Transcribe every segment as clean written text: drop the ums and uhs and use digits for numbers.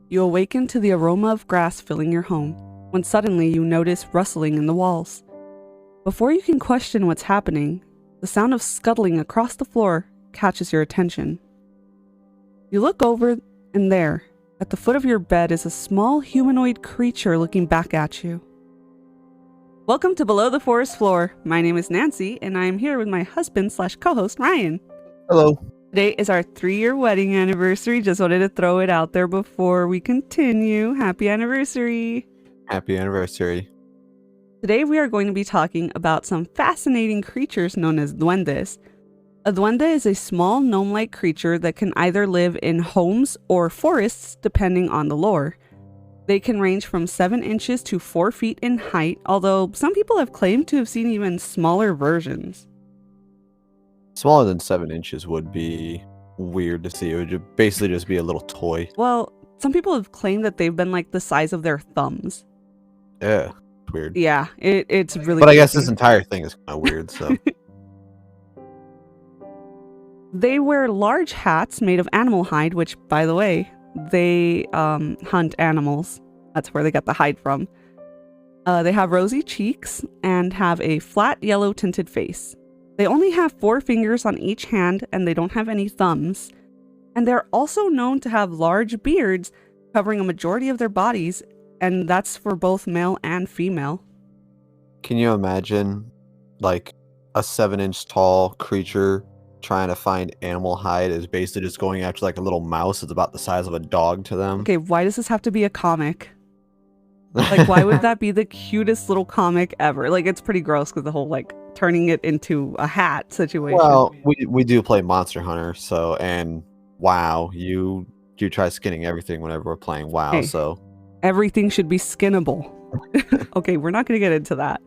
You awaken to the aroma of grass filling your home, when suddenly you notice rustling in the walls. Before you can question what's happening, the sound of scuttling across the floor catches your attention. You look over, and there, at the foot of your bed, is a small humanoid creature looking back at you. Welcome to Below the Forest Floor. My name is Nancy, and I am here with my husband/co-host, Ryan. Hello. Today is our 3-year wedding anniversary. Just wanted to throw it out there before we continue. Happy anniversary. Happy anniversary. Today we are going to be talking about some fascinating creatures known as duendes. A duende is a small gnome-like creature that can either live in homes or forests depending on the lore. They can range from 7 inches to 4 feet in height, although some people have claimed to have seen even smaller versions. Smaller than 7 inches would be weird to see. It would basically just be a little toy. Well, some people have claimed that they've been like the size of their thumbs. Yeah, weird. Yeah, it's really But I guess creepy. this entire thing is kind of weird, so. They wear large hats made of animal hide, which, by the way, they hunt animals. That's where they get the hide from. They have rosy cheeks and have a flat yellow tinted face. They only have 4 fingers on each hand, and they don't have any thumbs. And they're also known to have large beards covering a majority of their bodies, and that's for both male and female. Can you imagine, like, a 7-inch tall creature trying to find animal hide is basically just going after, like, a little mouse that's about the size of a dog to them? Okay, why does this have to be a comic? Like, why would that be the cutest little comic ever? Like, it's pretty gross because the whole, like, turning it into a hat situation. Well, we do play Monster Hunter, so, and WoW, you do try skinning everything whenever we're playing WoW, Hey. so. Everything should be skinnable. Okay, we're not going to get into that.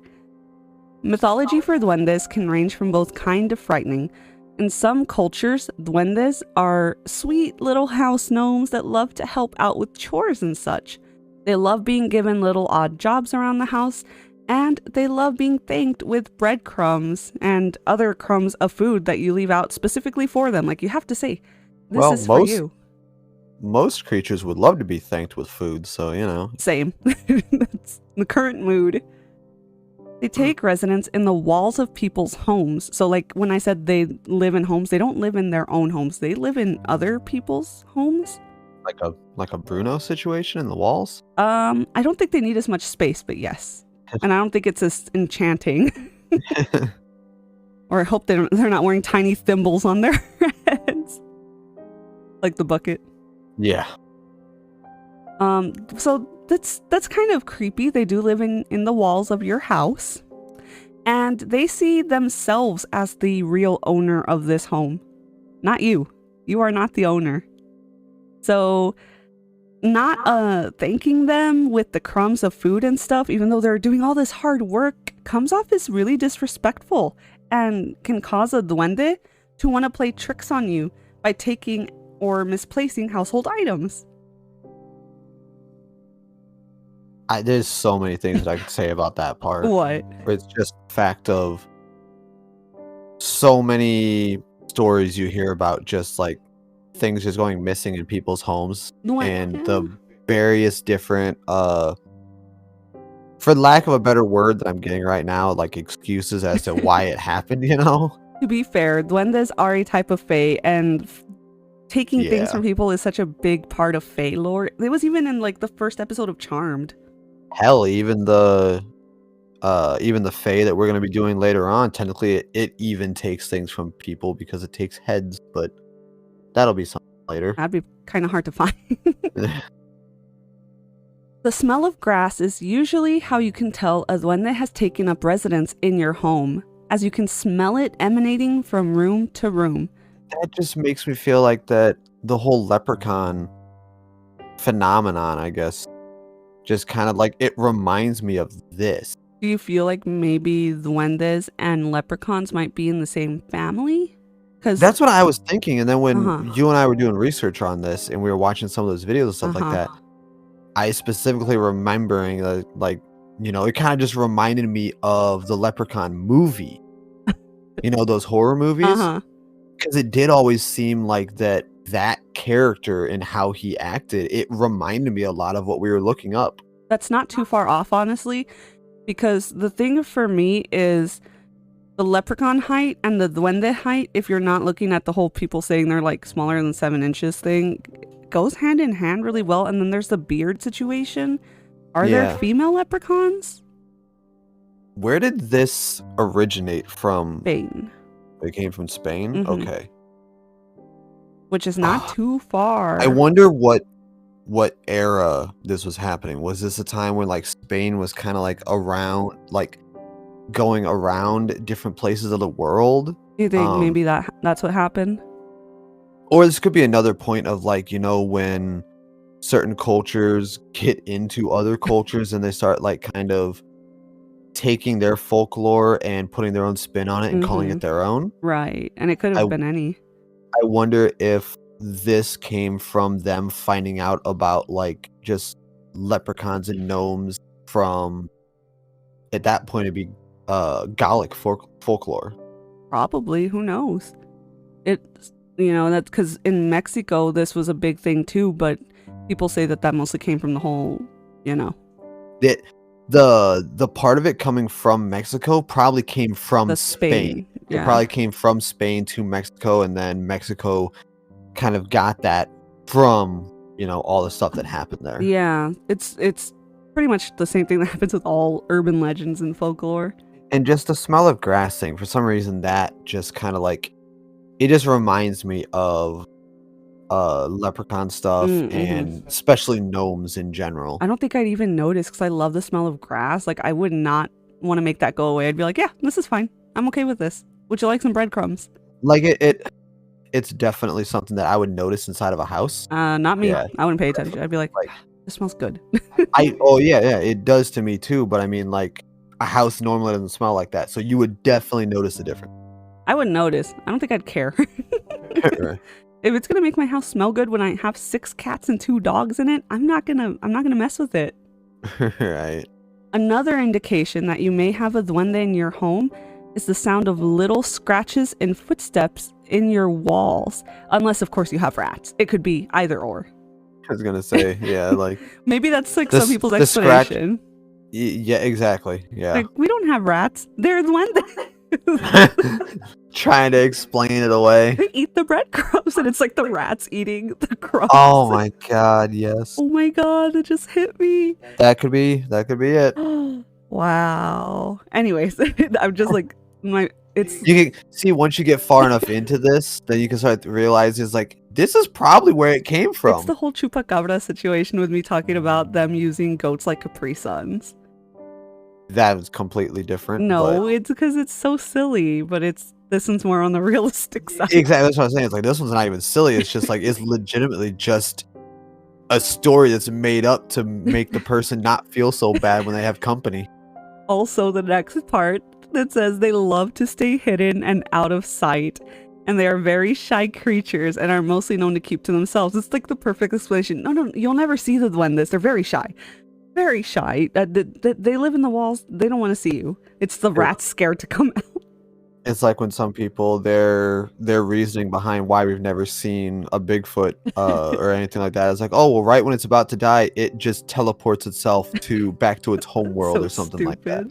Mythology for duendes can range from both kind to frightening. In some cultures, duendes are sweet little house gnomes that love to help out with chores and such. They love being given little odd jobs around the house, and they love being thanked with breadcrumbs and other crumbs of food that you leave out specifically for them. Like, you have to say, this is for you. Most creatures would love to be thanked with food, so, you know. Same. That's the current mood. They take residence in the walls of people's homes. So, like, when I said they live in homes, they don't live in their own homes. They live in other people's homes. Like a Bruno situation in the walls? I don't think they need as much space, but yes. And I don't think it's as enchanting. Or I hope they're not wearing tiny thimbles on their heads. Like the bucket. Yeah. So that's kind of creepy. They do live in the walls of your house. And they see themselves as the real owner of this home. Not you. You are not the owner. So not thanking them with the crumbs of food and stuff, even though they're doing all this hard work, comes off as really disrespectful and can cause a duende to want to play tricks on you by taking or misplacing household items. There's so many things that I could say about that part. What? It's just the fact of so many stories you hear about just like things just going missing in people's homes and the various different for lack of a better word that I'm getting right now, like excuses as to why it happened, you know? To be fair, duendes are a type of fae, and taking things from people is such a big part of fae lore. It was even in like the first episode of Charmed. Hell, even the fae that we're going to be doing later on, technically it even takes things from people because it takes heads, but that'll be something later. That'd be kind of hard to find. The smell of grass is usually how you can tell a duende has taken up residence in your home, as you can smell it emanating from room to room. That just makes me feel like that the whole leprechaun phenomenon, I guess, just kind of like, it reminds me of this. Do you feel like maybe duendes and leprechauns might be in the same family? Because that's what I was thinking. And then when you and I were doing research on this and we were watching some of those videos and stuff like that, I specifically remembering like, you know, it kind of just reminded me of the Leprechaun movie. You know, those horror movies? because it did always seem like that character and how he acted, it reminded me a lot of what we were looking up. That's not too far off, honestly, because the thing for me is the leprechaun height and the duende height, if you're not looking at the whole people saying they're like smaller than 7 inches thing, goes hand in hand really well. And then there's the beard situation. Are there female leprechauns? Where did this originate from? Spain. It came from Spain? Okay. Which is not too far. I wonder what era this was happening. Was this a time when like Spain was kind of like around, like going around different places of the world? You think maybe that's what happened? Or this could be another point of like, you know, when certain cultures get into other cultures and they start like kind of taking their folklore and putting their own spin on it and calling it their own. Right. And it could have been any. I wonder if this came from them finding out about like just leprechauns and gnomes from, at that point it'd be Gallic folklore. Probably. Who knows? It's, you know, that's because in Mexico this was a big thing too, but people say that mostly came from the whole, you know. The part of it coming from Mexico probably came from Spain. Yeah. It probably came from Spain to Mexico, and then Mexico kind of got that from, you know, all the stuff that happened there. Yeah, it's pretty much the same thing that happens with all urban legends and folklore. And just the smell of grass thing, for some reason, that just kind of like, it just reminds me of leprechaun stuff and especially gnomes in general. I don't think I'd even notice because I love the smell of grass. Like I would not want to make that go away. I'd be like, yeah, this is fine. I'm okay with this. Would you like some breadcrumbs? Like it's definitely something that I would notice inside of a house. Not me. Yeah. I wouldn't pay attention. I'd be like, this smells good. Yeah, it does to me too. But I mean, like a house normally doesn't smell like that, so you would definitely notice the difference. I wouldn't notice. I don't think I'd care. If it's gonna make my house smell good when I have 6 cats and 2 dogs in it, I'm not gonna mess with it. Right. Another indication that you may have a duende in your home is the sound of little scratches and footsteps in your walls. Unless, of course, you have rats. It could be either or. I was gonna say, yeah, like maybe that's like some people's explanation. Yeah, exactly. Yeah. Like, we don't have rats. They're duendes. Trying to explain it away. They eat the breadcrumbs, and it's like the rats eating the crumbs. Oh my god, yes. Oh my god, it just hit me. That could be it. Wow. Anyways, I'm just like you can see once you get far enough into this, then you can start to realize it's like this is probably where it came from. It's the whole chupacabra situation with me talking about them using goats like Capri Suns. That was completely different. No, it's because it's so silly, but this one's more on the realistic side. Exactly, that's what I'm saying. It's like this one's not even silly. It's just like it's legitimately just a story that's made up to make the person not feel so bad when they have company. Also, the next part that says they love to stay hidden and out of sight, and they are very shy creatures and are mostly known to keep to themselves. It's like the perfect explanation. No, you'll never see the duendes. They're very shy. Very shy. They live in the walls. They don't want to see you. It's the rats scared to come out. It's like when some people, their reasoning behind why we've never seen a Bigfoot or anything like that is like, oh, well, right when it's about to die, it just teleports itself back to its home world or something like that.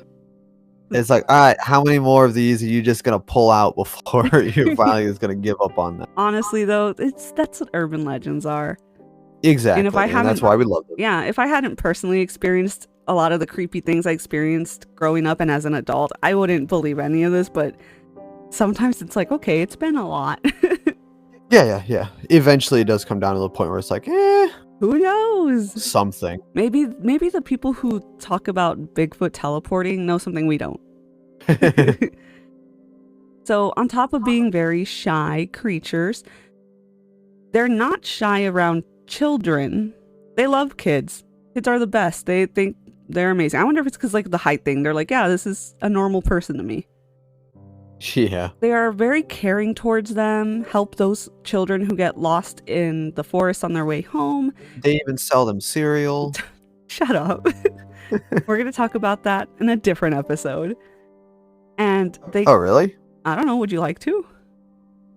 It's like, all right, how many more of these are you just gonna pull out before you finally is gonna give up on them? Honestly, though, that's what urban legends are. Exactly, and that's why we love them. Yeah, if I hadn't personally experienced a lot of the creepy things I experienced growing up and as an adult, I wouldn't believe any of this, but sometimes it's like, okay, it's been a lot. Yeah. Eventually it does come down to the point where it's like, who knows? Something. Maybe the people who talk about Bigfoot teleporting know something we don't. So on top of being very shy creatures, they're not shy around children. They love kids. Kids are the best. They think they're amazing. I wonder if it's because like the height thing. They're like, yeah, this is a normal person to me. Yeah. They are very caring towards them, help those children who get lost in the forest on their way home. They even sell them cereal. Shut up. We're going to talk about that in a different episode. And they... Oh, really? I don't know. Would you like to?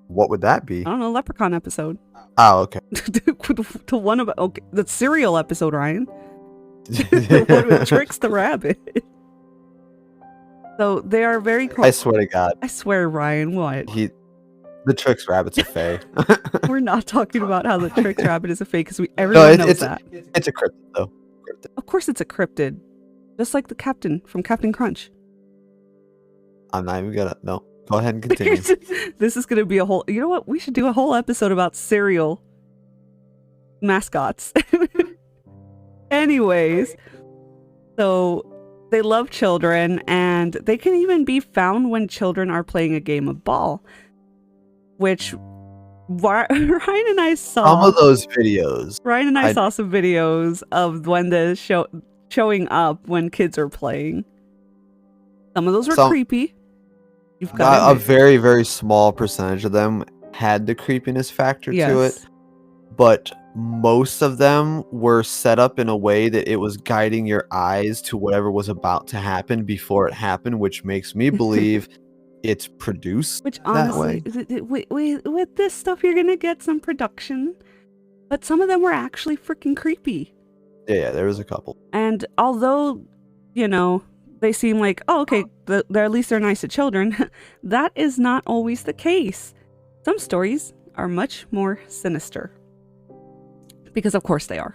What would that I be? don't know, Leprechaun episode. Oh, okay. The one about the cereal episode, Ryan. The one with Tricks the rabbit. So they are very I swear to God. I swear, Ryan, what? The Tricks rabbit's a fae. We're not talking about how the Tricks rabbit is a fake because everyone knows that. It's a cryptid, though. Of course it's a cryptid. Just like the captain from Captain Crunch. I'm not even gonna... No. Go ahead and continue. This is going to be a whole... You know what? We should do a whole episode about cereal mascots. Anyways, so they love children, and they can even be found when children are playing a game of ball, which Ryan and I saw... Some of those videos. Ryan and I saw some videos of Duendes showing up when kids are playing. Some of those were creepy. You've got a very, very small percentage of them had the creepiness factor to it, but most of them were set up in a way that it was guiding your eyes to whatever was about to happen before it happened, which makes me believe it's produced that way. With this stuff, you're gonna get some production, but some of them were actually freaking creepy. Yeah, there was a couple. And although, you know, they seem like, oh, okay, at least they're nice to children, that is not always the case. Some stories are much more sinister. Because of course they are.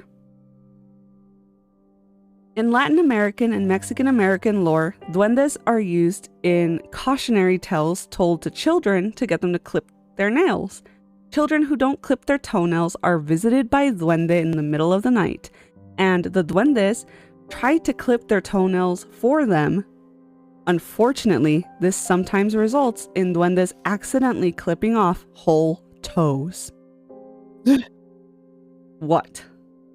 In Latin American and Mexican American lore, duendes are used in cautionary tales told to children to get them to clip their nails. Children who don't clip their toenails are visited by a duende in the middle of the night, and the duendes try to clip their toenails for them. Unfortunately, this sometimes results in duendes accidentally clipping off whole toes. What?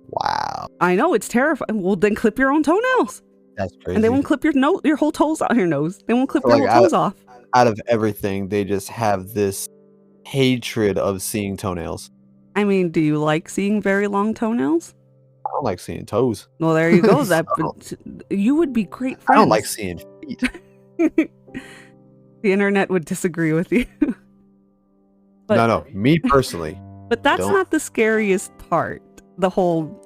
Wow. I know, it's terrifying. Well, then clip your own toenails. That's crazy. And they won't clip your whole toes out your nose. They won't clip your whole toes off. Out of everything, they just have this hatred of seeing toenails. I mean, do you like seeing very long toenails? I don't like seeing toes. Well, there you go. You would be great friends. I don't like seeing feet. The internet would disagree with you. No, me personally. But that's not the scariest part. The whole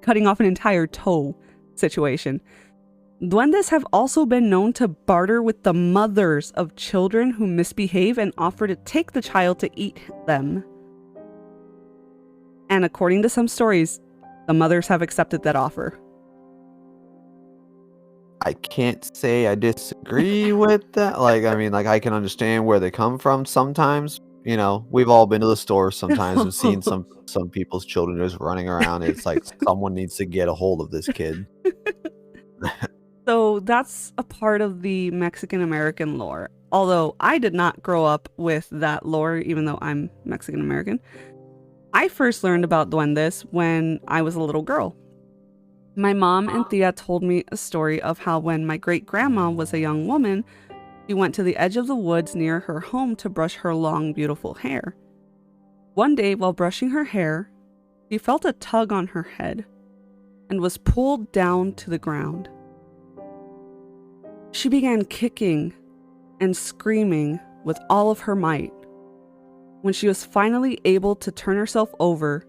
cutting off an entire toe situation. Duendes have also been known to barter with the mothers of children who misbehave and offer to take the child to eat them. And according to some stories, the mothers have accepted that offer. I can't say I disagree with that. I can understand where they come from sometimes. You know, we've all been to the store sometimes and seen some people's children just running around. It's like someone needs to get a hold of this kid. So that's a part of the Mexican American lore. Although I did not grow up with that lore, even though I'm Mexican American. I first learned about duendes when I was a little girl. My mom and Tia told me a story of how when my great-grandma was a young woman, she went to the edge of the woods near her home to brush her long, beautiful hair. One day, while brushing her hair, she felt a tug on her head and was pulled down to the ground. She began kicking and screaming with all of her might. When she was finally able to turn herself over,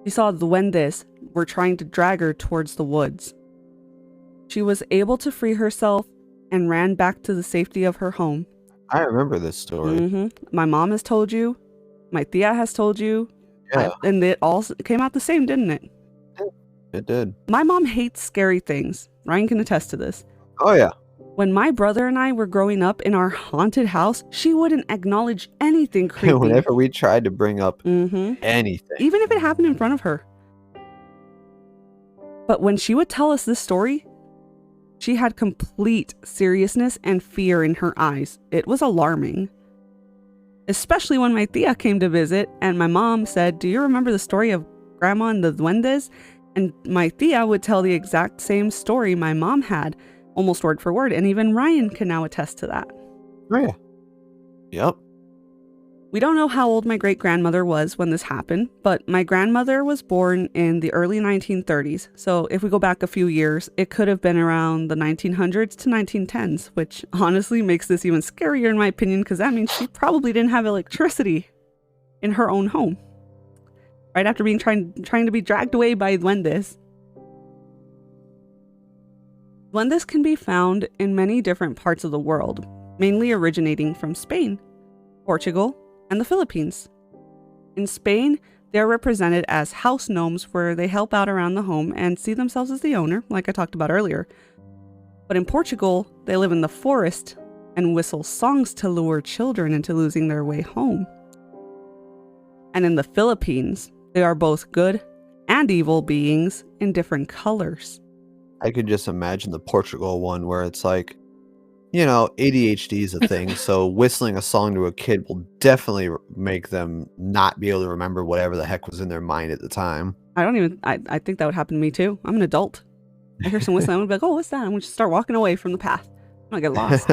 she saw duendes were trying to drag her towards the woods. She was able to free herself and ran back to the safety of her home. I remember this story. My mom has told you. My tia has told you. Yeah. And it all came out the same, didn't it? It did. My mom hates scary things. Ryan can attest to this. Oh, yeah. When my brother and I were growing up in our haunted house, she wouldn't acknowledge anything creepy. Whenever we tried to bring up anything. Even if it happened in front of her. But when she would tell us this story, she had complete seriousness and fear in her eyes. It was alarming. Especially when my tia came to visit and my mom said, "Do you remember the story of Grandma and the Duendes?" And my tia would tell the exact same story my mom had, almost word for word. And even Ryan can now attest to that. Oh, yeah. Yep. We don't know how old my great-grandmother was when this happened, but my grandmother was born in the early 1930s. So if we go back a few years, it could have been around the 1900s to 1910s, which honestly makes this even scarier in my opinion, because that means she probably didn't have electricity in her own home. Right after being trying to be dragged away by duendes. Duendes can be found in many different parts of the world, mainly originating from Spain, Portugal, and the Philippines. In Spain, they are represented as house gnomes, where they help out around the home and see themselves as the owner, like I talked about earlier. But in Portugal, they live in the forest and whistle songs to lure children into losing their way home. And in the Philippines, they are both good and evil beings in different colors. I could just imagine the Portugal one where it's like, you know, ADHD is a thing, so whistling a song to a kid will definitely make them not be able to remember whatever the heck was in their mind at the time. I think that would happen to me too. I'm an adult. I hear some whistling, I'm gonna be like, oh, what's that? I'm gonna just start walking away from the path. I'm gonna get lost.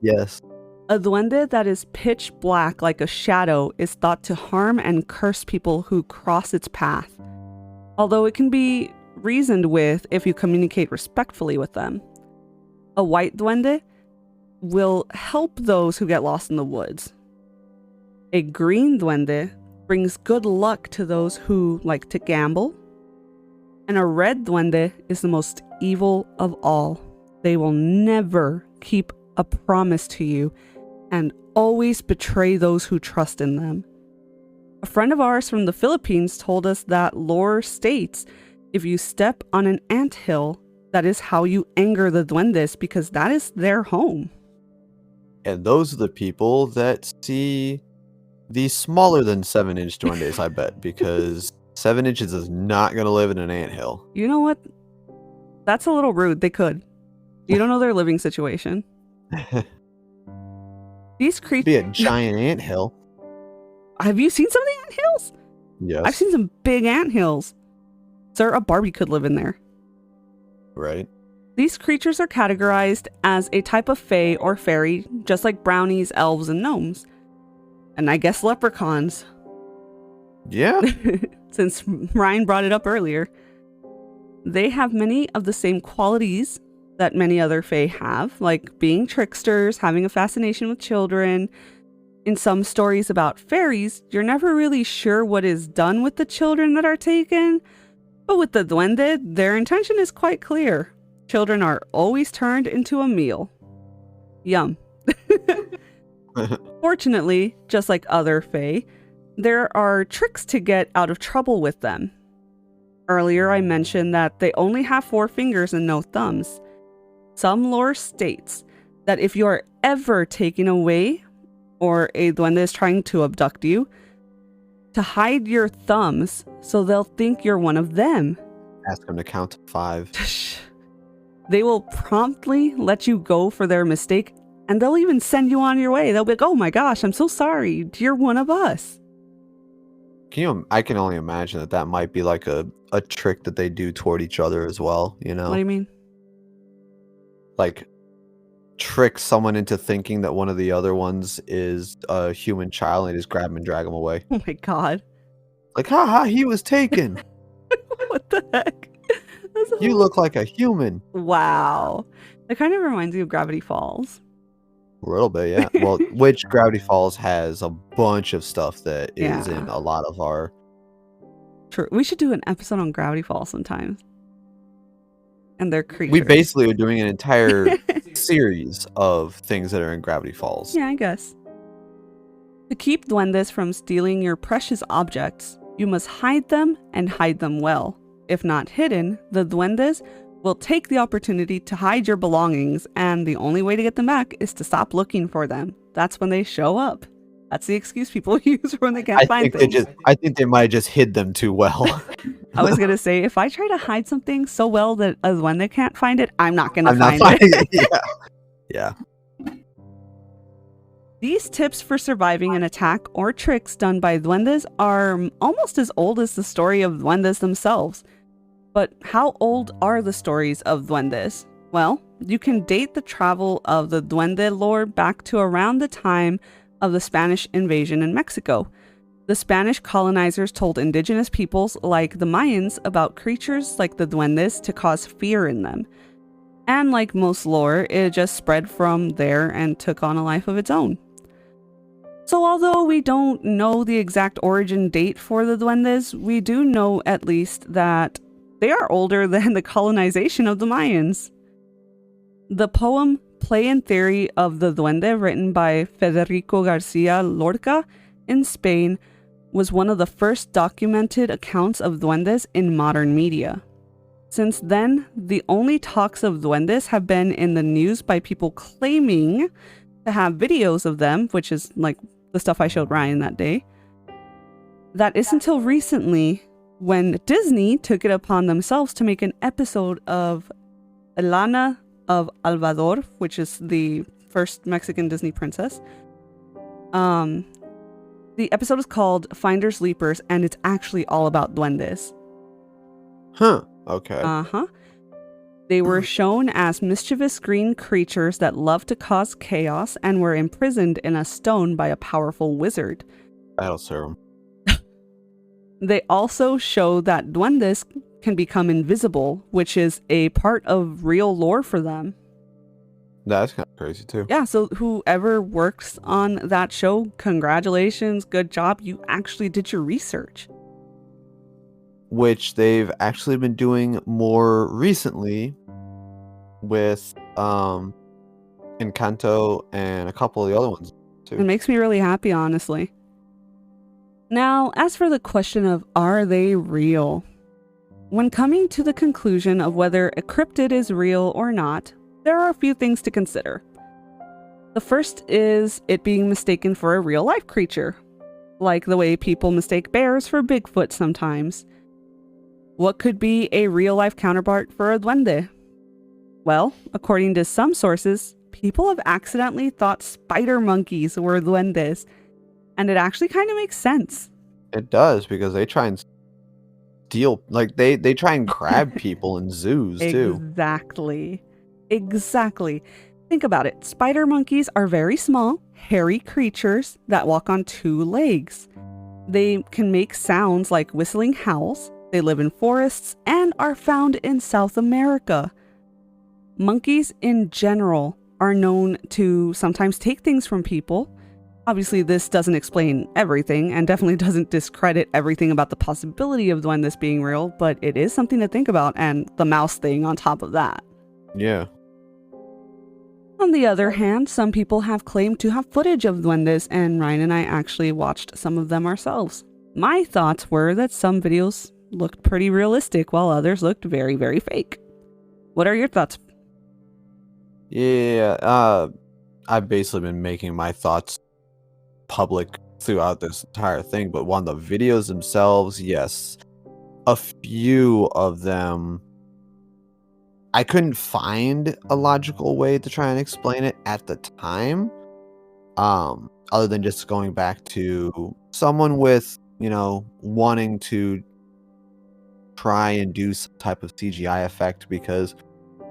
Yes. A duende that is pitch black like a shadow is thought to harm and curse people who cross its path, although it can be reasoned with if you communicate respectfully with them. A white duende will help those who get lost in the woods. A green duende brings good luck to those who like to gamble. And a red duende is the most evil of all. They will never keep a promise to you and always betray those who trust in them. A friend of ours from the Philippines told us that lore states if you step on an anthill, that is how you anger the duendes, because that is their home. And those are the people that see the smaller than 7-inch duendes, I bet, because 7 inches is not going to live in an anthill. You know what? That's a little rude. They could. You don't know their living situation. These creatures... Be a giant anthill. Have you seen some of the anthills? Yes. I've seen some big anthills. Sir, a Barbie could live in there. Right. These creatures are categorized as a type of fae or fairy, just like brownies, elves, and gnomes. And I guess leprechauns. Yeah. Since Ryan brought it up earlier. They have many of the same qualities that many other fae have, like being tricksters, having a fascination with children. In some stories about fairies, you're never really sure what is done with the children that are taken. But with the duende, their intention is quite clear. Children are always turned into a meal. Yum. Fortunately, just like other fae, there are tricks to get out of trouble with them. Earlier I mentioned that they only have 4 fingers and no thumbs. Some lore states that if you are ever taken away or a duende is trying to abduct you, to hide your thumbs so they'll think you're one of them. Ask them to count to 5. They will promptly let you go for their mistake, and they'll even send you on your way. They'll be like, oh my gosh, I'm so sorry. You're one of us. I can only imagine that might be like a trick that they do toward each other as well, you know? What do you mean? Like, trick someone into thinking that one of the other ones is a human child and just grab him and drag him away. Oh my god. Like, haha, he was taken. What the heck? You look like a human. Wow. That kind of reminds me of Gravity Falls. A little bit, yeah. Well, which Gravity Falls has a bunch of stuff that is in a lot of our... True. We should do an episode on Gravity Falls sometimes. And their creatures. We basically are doing an entire series of things that are in Gravity Falls. Yeah, I guess. To keep duendes from stealing your precious objects, you must hide them and hide them well. If not hidden, the duendes will take the opportunity to hide your belongings, and the only way to get them back is to stop looking for them. That's when they show up. That's the excuse people use when they can't find things. I think they might have just hid them too well. I was going to say, if I try to hide something so well that when they can't find it, I'm not going to find it. Yeah. These tips for surviving an attack or tricks done by duendes are almost as old as the story of duendes themselves. But how old are the stories of duendes? Well, you can date the travel of the duende lore back to around the time of the Spanish invasion in Mexico. The Spanish colonizers told indigenous peoples like the Mayans about creatures like the duendes to cause fear in them. And like most lore, it just spread from there and took on a life of its own. So although we don't know the exact origin date for the Duendes, we do know at least that they are older than the colonization of the Mayans. The poem Play and Theory of the Duende, written by Federico Garcia Lorca in Spain, was one of the first documented accounts of duendes in modern media. Since then, the only talks of duendes have been in the news by people claiming to have videos of them, which is like the stuff I showed Ryan that day. That is until recently, when Disney took it upon themselves to make an episode of Elana of Alvador, which is the first Mexican Disney princess. The episode is called Finders Leapers, and it's actually all about duendes. Huh. Okay. They were shown as mischievous green creatures that love to cause chaos and were imprisoned in a stone by a powerful wizard. That'll serve them. They also show that duendes can become invisible, which is a part of real lore for them. That's kind of crazy too. Yeah, so whoever works on that show, congratulations, good job. You actually did your research. Which they've actually been doing more recently with Encanto and a couple of the other ones too. It makes me really happy, honestly. Now, as for the question of are they real? When coming to the conclusion of whether a cryptid is real or not, there are a few things to consider. The first is it being mistaken for a real-life creature, like the way people mistake bears for Bigfoot sometimes. What could be a real-life counterpart for a duende? Well, according to some sources, people have accidentally thought spider monkeys were duendes, and it actually kind of makes sense. It does, because they try and steal, like they try and grab people in zoos too. Exactly. Think about it. Spider monkeys are very small, hairy creatures that walk on two legs. They can make sounds like whistling howls. They live in forests and are found in South America. Monkeys in general are known to sometimes take things from people. Obviously, this doesn't explain everything and definitely doesn't discredit everything about the possibility of duendes being real, but it is something to think about, and the mouse thing on top of that. Yeah. On the other hand, some people have claimed to have footage of duendes, and Ryan and I actually watched some of them ourselves. My thoughts were that some videos looked pretty realistic while others looked very, very fake. What are your thoughts? Yeah, I've basically been making my thoughts public throughout this entire thing, but on the videos themselves, yes, a few of them I couldn't find a logical way to try and explain it at the time, other than just going back to someone with, wanting to try and do some type of CGI effect, because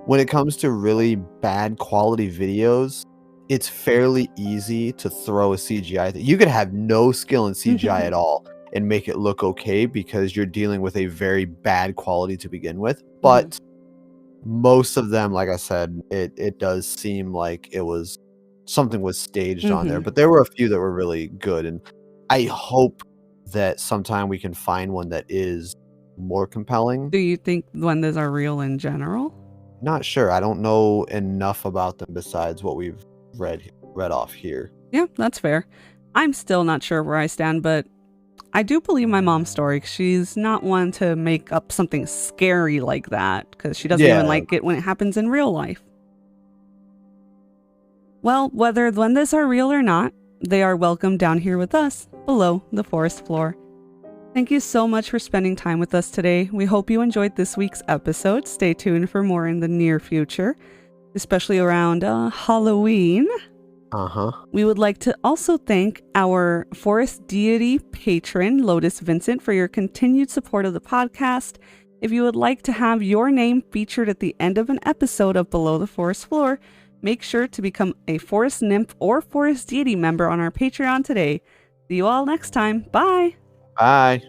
when it comes to really bad quality videos, it's fairly easy to throw a CGI. You could have no skill in CGI at all and make it look okay because you're dealing with a very bad quality to begin with. But most of them, like I said, it does seem like something was staged on there. But there were a few that were really good, and I hope that sometime we can find one that is more compelling. Do you think duendes are real in general? Not sure. I don't know enough about them besides what we've read off here. Yeah, that's fair. I'm still not sure where I stand, but I do believe my mom's story. She's not one to make up something scary like that, because she doesn't even like it when it happens in real life. Well, whether duendes are real or not, they are welcome down here with us below the forest floor. Thank you so much for spending time with us today. We hope you enjoyed this week's episode. Stay tuned for more in the near future, especially around Halloween. We would like to also thank our forest deity patron, Lotus Vincent, for your continued support of the podcast. If you would like to have your name featured at the end of an episode of Below the Forest Floor, make sure to become a forest nymph or forest deity member on our Patreon today. See you all next time. Bye! Bye!